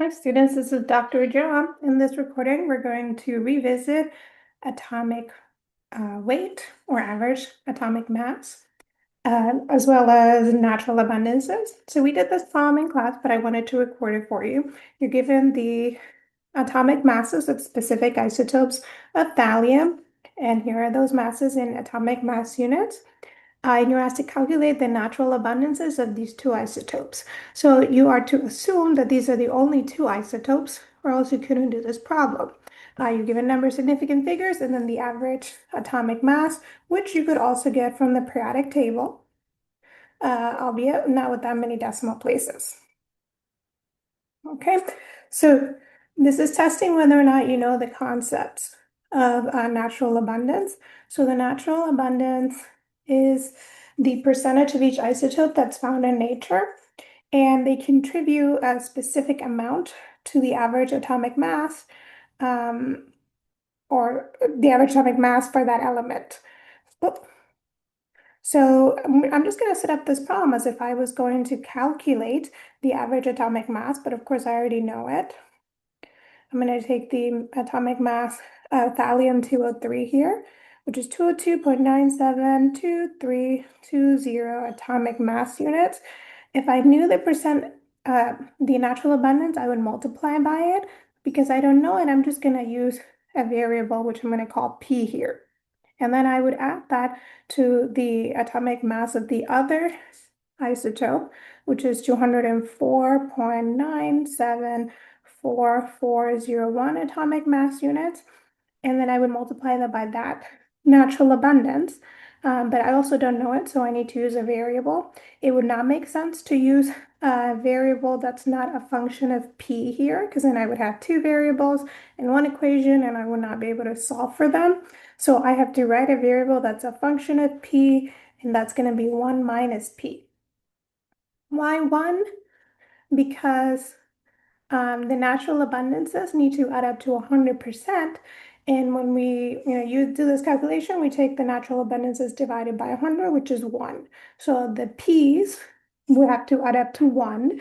Hi students, this is Dr. John. In this recording, we're going to revisit atomic weight or average atomic mass, as well as natural abundances. So we did this problem in class, but I wanted to record it for you. You're given the atomic masses of specific isotopes of thallium, and here are those masses in atomic mass units. And you're asked to calculate the natural abundances of these two isotopes. So you are to assume that these are the only two isotopes, or else you couldn't do this problem. You're given number of significant figures and then the average atomic mass, which you could also get from the periodic table, albeit not with that many decimal places. Okay, so this is testing whether or not you know the concepts of natural abundance. So the natural abundance is the percentage of each isotope that's found in nature, and they contribute a specific amount to the average atomic mass, um, or the average atomic mass for that element. So I'm just going to set up this problem as if I was going to calculate the average atomic mass, but of course I already know it. I'm going to take the atomic mass of thallium 203 here, which is 202.972320 atomic mass units. If I knew the the natural abundance, I would multiply by it. Because I don't know it, I'm just going to use a variable, which I'm going to call P here. And then I would add that to the atomic mass of the other isotope, which is 204.974401 atomic mass units. And then I would multiply that by that natural abundance. But I also don't know it, so I need to use a variable. It would not make sense to use a variable that's not a function of P here, because then I would have two variables in one equation and I would not be able to solve for them. So I have to write a variable that's a function of P, and that's going to be 1 minus P. Why 1? Because the natural abundances need to add up to 100%. And when you do this calculation, we take the natural abundances divided by 100, which is 1. So the P's will have to add up to 1,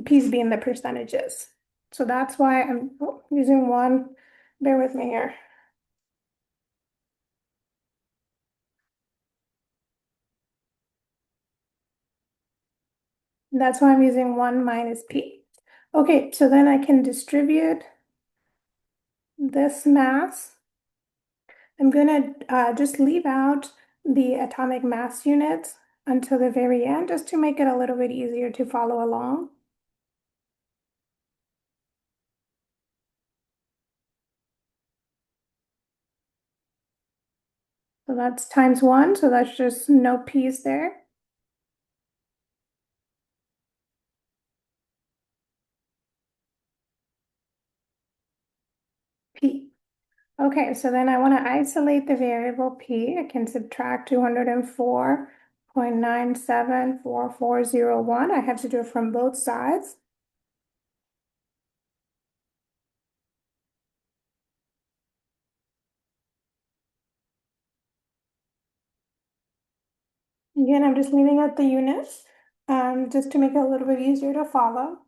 P's being the percentages. So that's why I'm using 1. Bear with me here. That's why I'm using 1 minus P. Okay, so then I can distribute this mass. I'm going to just leave out the atomic mass units until the very end, just to make it a little bit easier to follow along. So that's times 1, so that's just no P's there. P. Okay, so then I want to isolate the variable P. I can subtract 204.974401. I have to do it from both sides. Again, I'm just leaving out the units, just to make it a little bit easier to follow.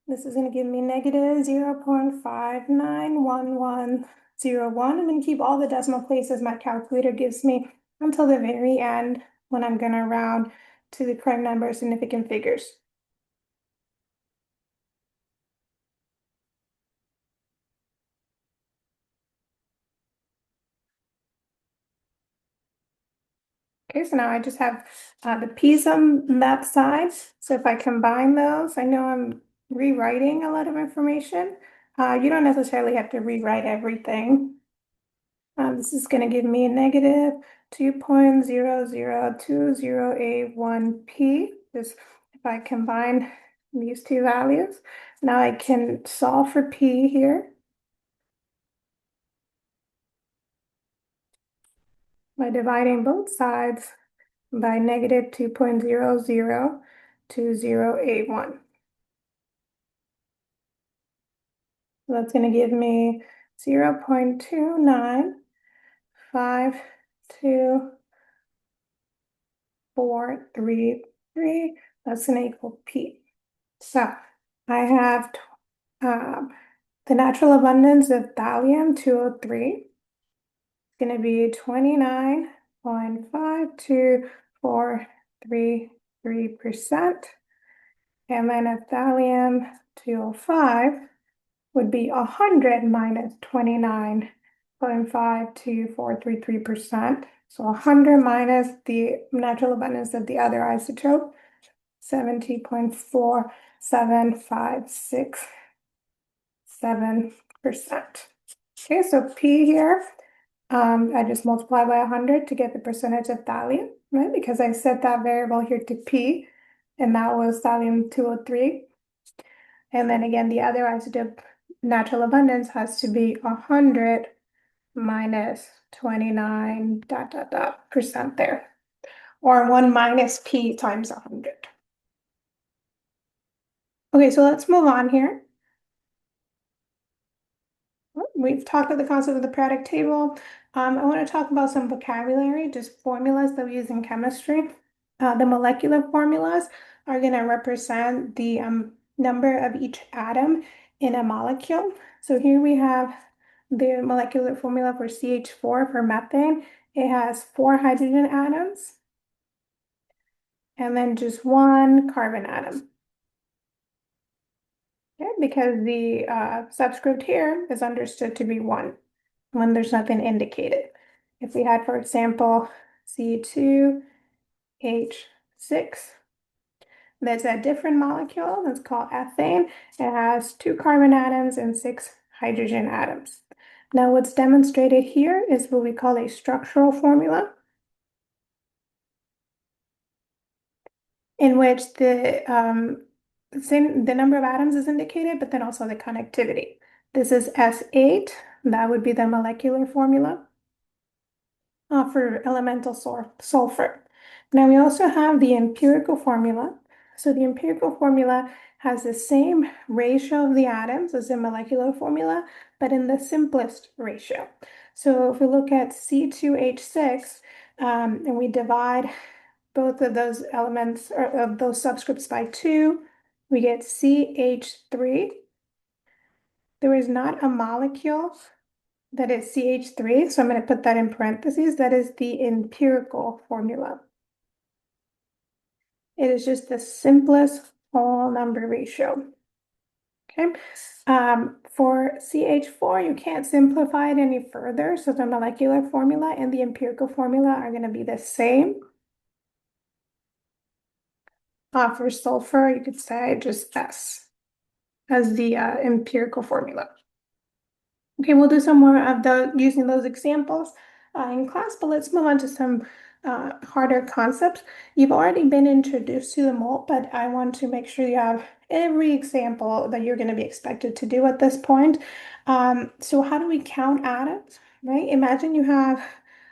This is going to give me negative 0.591101. I'm going to keep all the decimal places my calculator gives me until the very end, when I'm going to round to the prime number of significant figures. Okay, so now I just have the p's on that side. So if I combine those, I know I'm rewriting a lot of information. You don't necessarily have to rewrite everything. This is going to give me a negative 2.002081p. Just if I combine these two values, now I can solve for p here by dividing both sides by negative 2.002081. So that's going to give me 0.295243. That's going to equal p. So I have um, the natural abundance of thallium 203 going to be 29.5243%. And then a thallium 205 would be 100 minus 29.52433%. So 100 minus the natural abundance of the other isotope, 70.4757%. Okay, so P here, I just multiply by 100 to get the percentage of thallium, right? Because I set that variable here to P, and that was thallium 203. And then again, the other isotope natural abundance has to be 100 minus 29 dot dot dot percent there, or 1 minus P times 100. Okay, so let's move on here. We've talked about the concept of the periodic table. I want to talk about some vocabulary, just formulas that we use in chemistry. The molecular formulas are going to represent the number of each atom in a molecule. So here we have the molecular formula for CH4 for methane. It has 4 hydrogen atoms and then just 1 carbon atom. Okay, because the subscript here is understood to be 1 when there's nothing indicated. If we had, for example, C2H6, that's a different molecule that's called ethane. It has 2 carbon atoms and 6 hydrogen atoms. Now, what's demonstrated here is what we call a structural formula, in which the number of atoms is indicated, but then also the connectivity. This is S8, that would be the molecular formula for elemental sulfur. Now we also have the empirical formula. So the empirical formula has the same ratio of the atoms as the molecular formula, but in the simplest ratio. So if we look at C2H6 and we divide both of those elements or of those subscripts by 2, we get CH3. There is not a molecule that is CH3, so I'm going to put that in parentheses. That is the empirical formula. It is just the simplest whole number ratio. Okay. For CH4, you can't simplify it any further. So the molecular formula and the empirical formula are going to be the same. For sulfur, you could say just S as the empirical formula. Okay, we'll do some more of using those examples in class, but let's move on to some harder concepts. You've already been introduced to the mole, but I want to make sure you have every example that you're going to be expected to do at this point. So how do we count atoms, right? Imagine you have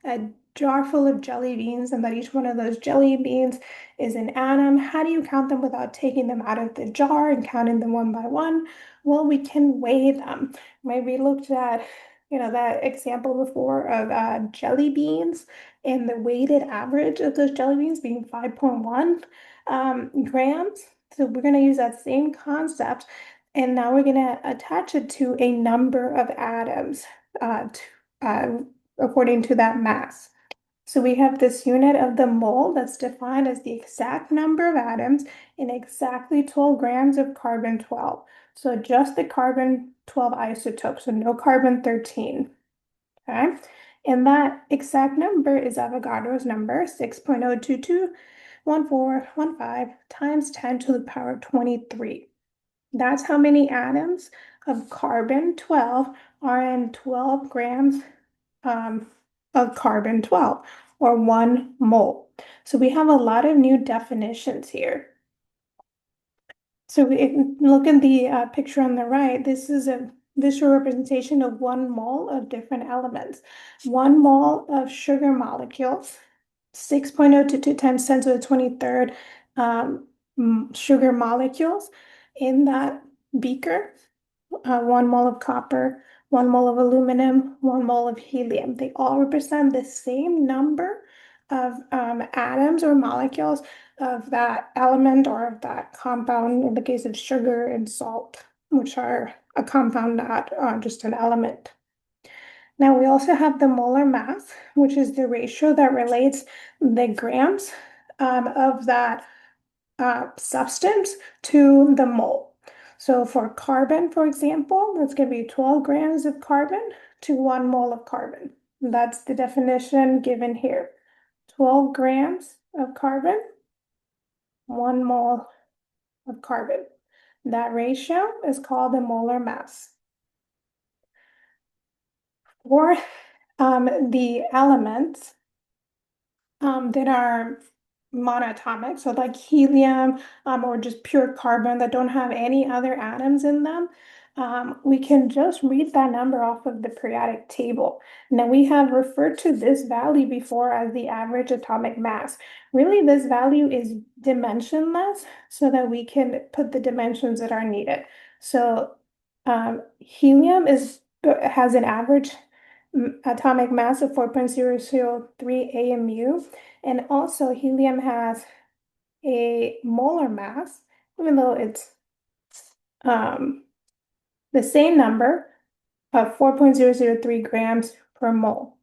a jar full of jelly beans and that each one of those jelly beans is an atom. How do you count them without taking them out of the jar and counting them one by one? Well, we can weigh them. Maybe looked at, that example before of jelly beans and the weighted average of those jelly beans being 5.1 grams. So we're going to use that same concept, and now we're going to attach it to a number of atoms according to that mass. So we have this unit of the mole that's defined as the exact number of atoms in exactly 12 grams of carbon-12. So just the carbon-12 isotope, so no carbon-13, okay? And that exact number is Avogadro's number, 6.0221415 times 10 to the power 23. That's how many atoms of carbon-12 are in 12 grams of carbon-12, or 1 mole. So we have a lot of new definitions here. So if you look at the picture on the right, this is a visual representation of 1 mole of different elements. 1 mole of sugar molecules, 6.022 times 10 to the 23rd sugar molecules in that beaker. 1 mole of copper, 1 mole of aluminum, 1 mole of helium. They all represent the same number of atoms or molecules of that element or of that compound in the case of sugar and salt, which are a compound, not just an element. Now we also have the molar mass, which is the ratio that relates the grams of that substance to the mole. So for carbon, for example, that's going to be 12 grams of carbon to 1 mole of carbon. That's the definition given here. 12 grams of carbon, 1 mole of carbon. That ratio is called the molar mass. For the elements that are monatomic, so like helium or just pure carbon that don't have any other atoms in them, we can just read that number off of the periodic table. Now we have referred to this value before as the average atomic mass. Really, this value is dimensionless so that we can put the dimensions that are needed. So helium has an average atomic mass of 4.003 AMU. And also helium has a molar mass, even though it's um, the same number of 4.003 grams per mole.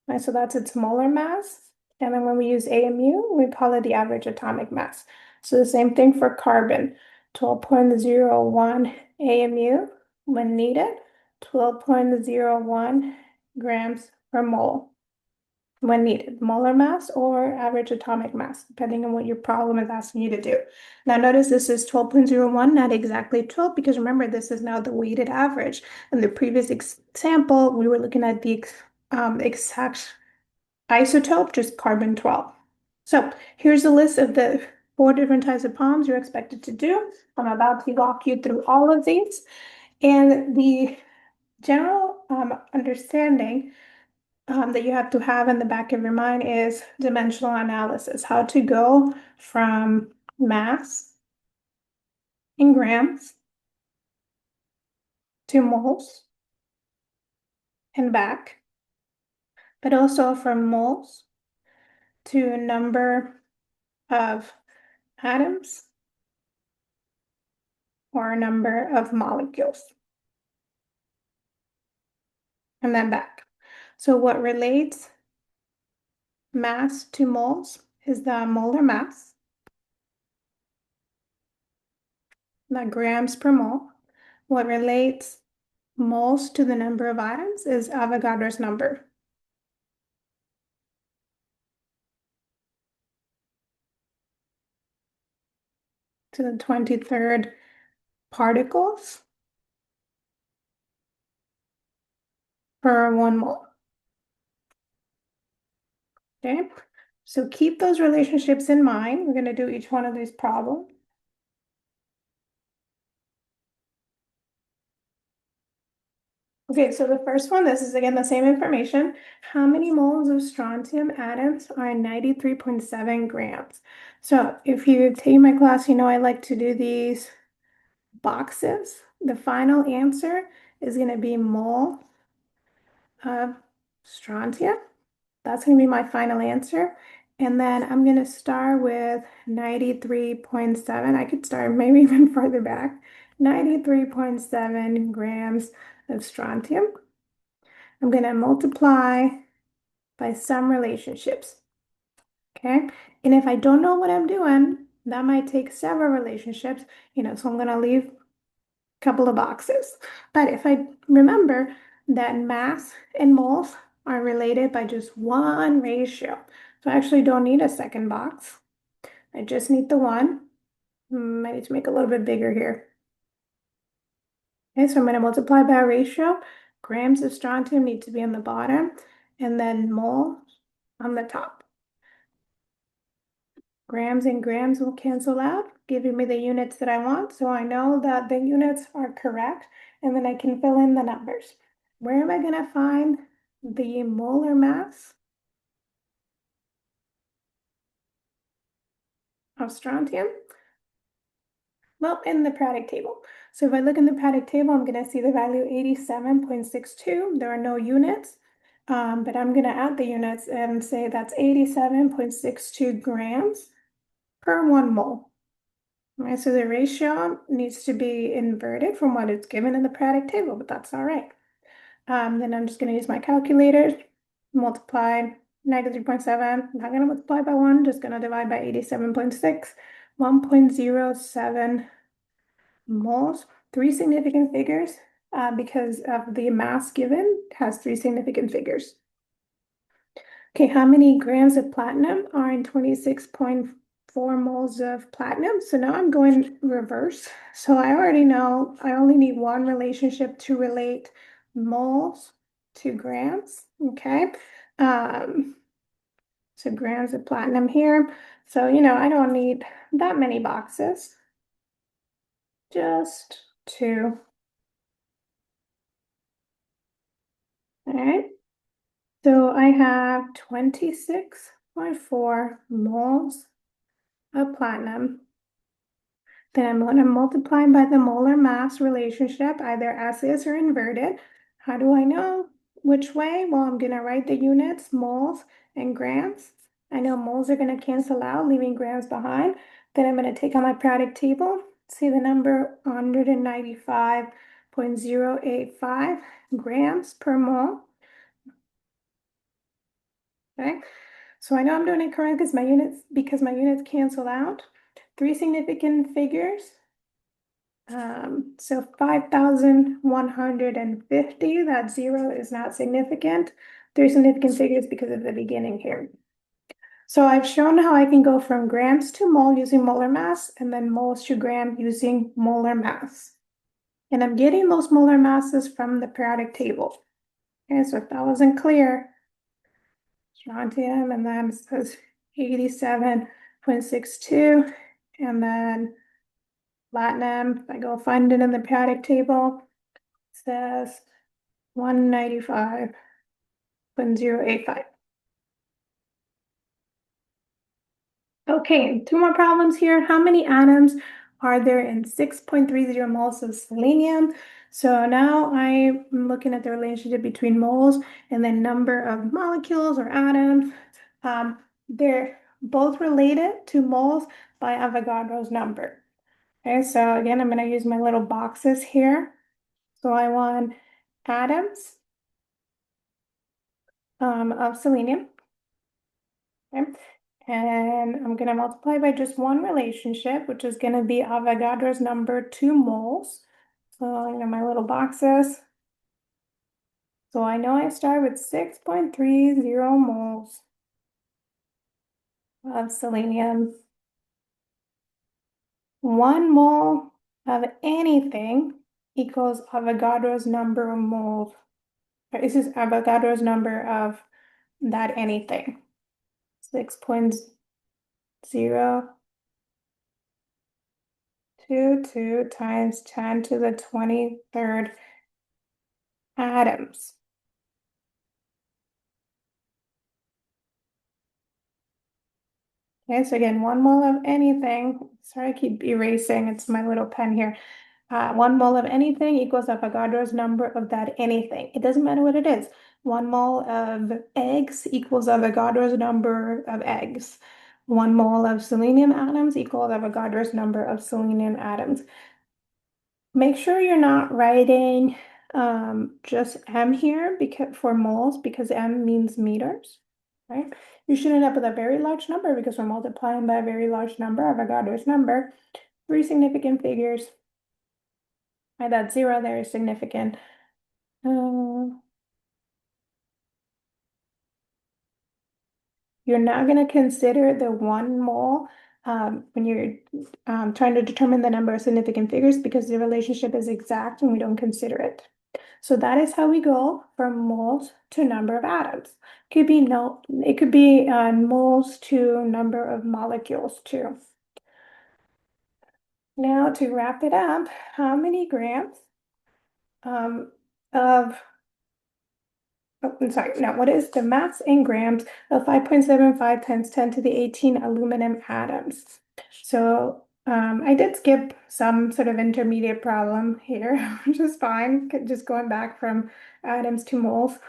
Right, so that's its molar mass. And then when we use AMU, we call it the average atomic mass. So the same thing for carbon, 12.01 AMU when needed, 12.01 grams per mole when needed, molar mass or average atomic mass, depending on what your problem is asking you to do. Now notice this is 12.01, not exactly 12, because remember this is now the weighted average. In the previous example, we were looking at the exact isotope, just carbon 12. So here's a list of the 4 different types of problems you're expected to do. I'm about to walk you through all of these. And the general understanding that you have to have in the back of your mind is dimensional analysis, how to go from mass in grams to moles and back, but also from moles to number of atoms or number of molecules, and then back. So what relates mass to moles is the molar mass, the grams per mole. What relates moles to the number of atoms is Avogadro's number. To the 23rd particles per 1 mole. Okay, so keep those relationships in mind. We're going to do each one of these problems. Okay, so the first one, this is again the same information. How many moles of strontium atoms are 93.7 grams? So if you take my class, you know I like to do these boxes. The final answer is going to be mole of strontium. That's going to be my final answer. And then I'm going to start with 93.7. I could start maybe even further back. 93.7 grams of strontium. I'm going to multiply by some relationships. Okay. And if I don't know what I'm doing, that might take several relationships, so I'm going to leave couple of boxes. But if I remember that mass and moles are related by just one ratio, so I actually don't need a second box. I just need the one. I need to make a little bit bigger here. Okay, so I'm going to multiply by a ratio. Grams of strontium need to be on the bottom, and then mole on the top. Grams and grams will cancel out, giving me the units that I want. So I know that the units are correct, and then I can fill in the numbers. Where am I going to find the molar mass of strontium? Well, in the periodic table. So if I look in the periodic table, I'm going to see the value 87.62. There are no units. But I'm gonna add the units and say that's 87.62 grams per 1 mole. All right, so the ratio needs to be inverted from what it's given in the periodic table, but that's all right. Then I'm just gonna use my calculator, multiply 93.7, not gonna multiply by 1, just gonna divide by 87.6, 1.07 moles, three significant figures, because of the mass given has three significant figures. Okay, how many grams of platinum are in 26.4 moles of platinum? So now I'm going reverse. So I already know I only need one relationship to relate moles to grams. Okay. Um, so grams of platinum here. So, I don't need that many boxes, just two. All right. So I have 26.4 moles of platinum. Then I'm going to multiply by the molar mass relationship, either as is or inverted. How do I know which way? Well, I'm going to write the units, moles and grams. I know moles are going to cancel out, leaving grams behind. Then I'm going to take out my periodic table, see the number 195.085 grams per mole. Okay, so I know I'm doing it correct because my units cancel out. Three significant figures. So 5,150, that zero is not significant. Three significant figures because of the beginning here. So I've shown how I can go from grams to mole using molar mass and then moles to gram using molar mass. And I'm getting those molar masses from the periodic table. Okay, so if that wasn't clear, strontium, and then it says 87.62, and then platinum, if I go find it in the periodic table, it says 195.085. Okay, two more problems here. How many atoms are there in 6.30 moles of selenium? So now I'm looking at the relationship between moles and the number of molecules or atoms. They're both related to moles by Avogadro's number. Okay, so again, I'm going to use my little boxes here. So I want atoms of selenium. Okay. And I'm going to multiply by just one relationship, which is going to be Avogadro's number 2 moles. So my little boxes. So I know I start with 6.30 moles of selenium. 1 mole of anything equals Avogadro's number of moles. This is Avogadro's number of that anything. 6.022 times 10 to the 23rd atoms. Okay, so again, 1 mole of anything. Sorry, I keep erasing. It's my little pen here. 1 mole of anything equals Avogadro's number of that anything. It doesn't matter what it is. 1 mole of eggs equals Avogadro's number of eggs. 1 mole of selenium atoms equals Avogadro's number of selenium atoms. Make sure you're not writing just M here because for moles because M means meters, right? You should end up with a very large number because we're multiplying by a very large number, Avogadro's number. Three significant figures. That zero there is significant. You're not going to consider the 1 mole when you're trying to determine the number of significant figures because the relationship is exact and we don't consider it. So that is how we go from moles to number of atoms. It could be moles to number of molecules too. Now to wrap it up, how many grams of oh, I'm sorry, now what is the mass in grams of 5.75 times 10 to the 18 aluminum atoms? So I did skip some sort of intermediate problem here, which is fine, just going back from atoms to moles.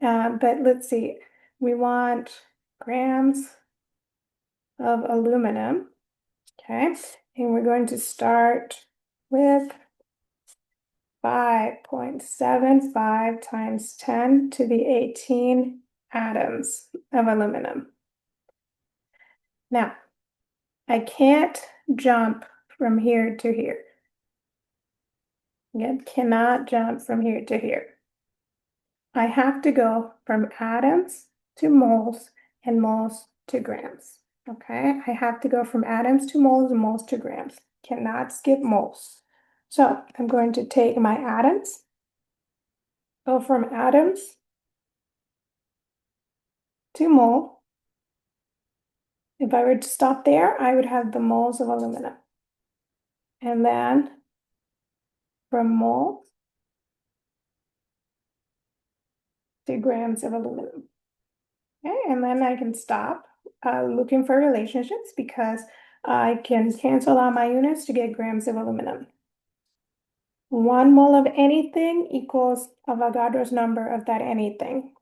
But let's see, we want grams of aluminum, okay? And we're going to start with 5.75 times 10 to the 18 atoms of aluminum. Now, I can't jump from here to here. Again, cannot jump from here to here. I have to go from atoms to moles and moles to grams. Okay, I have to go from atoms to moles and moles to grams. Cannot skip moles. So I'm going to take my atoms, go from atoms to mole. If I were to stop there, I would have the moles of aluminum. And then from mole to grams of aluminum. Okay, and then I can stop looking for relationships because I can cancel out my units to get grams of aluminum. 1 mole of anything equals Avogadro's number of that anything.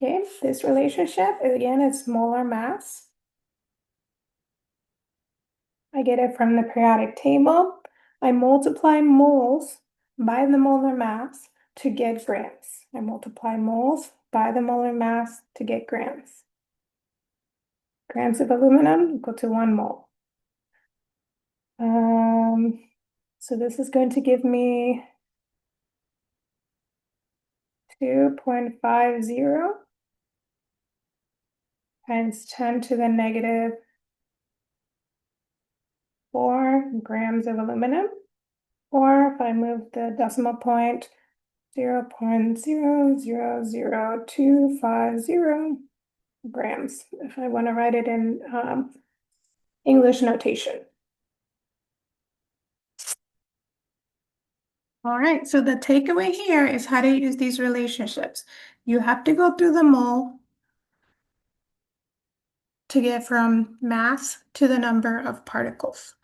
Okay, this relationship, again, it's molar mass. I get it from the periodic table. I multiply moles by the molar mass to get grams. I multiply moles by the molar mass to get grams. Grams of aluminum equal to 1 mole. So this is going to give me 2.50 times 10 to the negative 4 grams of aluminum. Or if I move the decimal point, 0.000250 grams, if I want to write it in English notation. All right, so the takeaway here is how to use these relationships. You have to go through the mole to get from mass to the number of particles.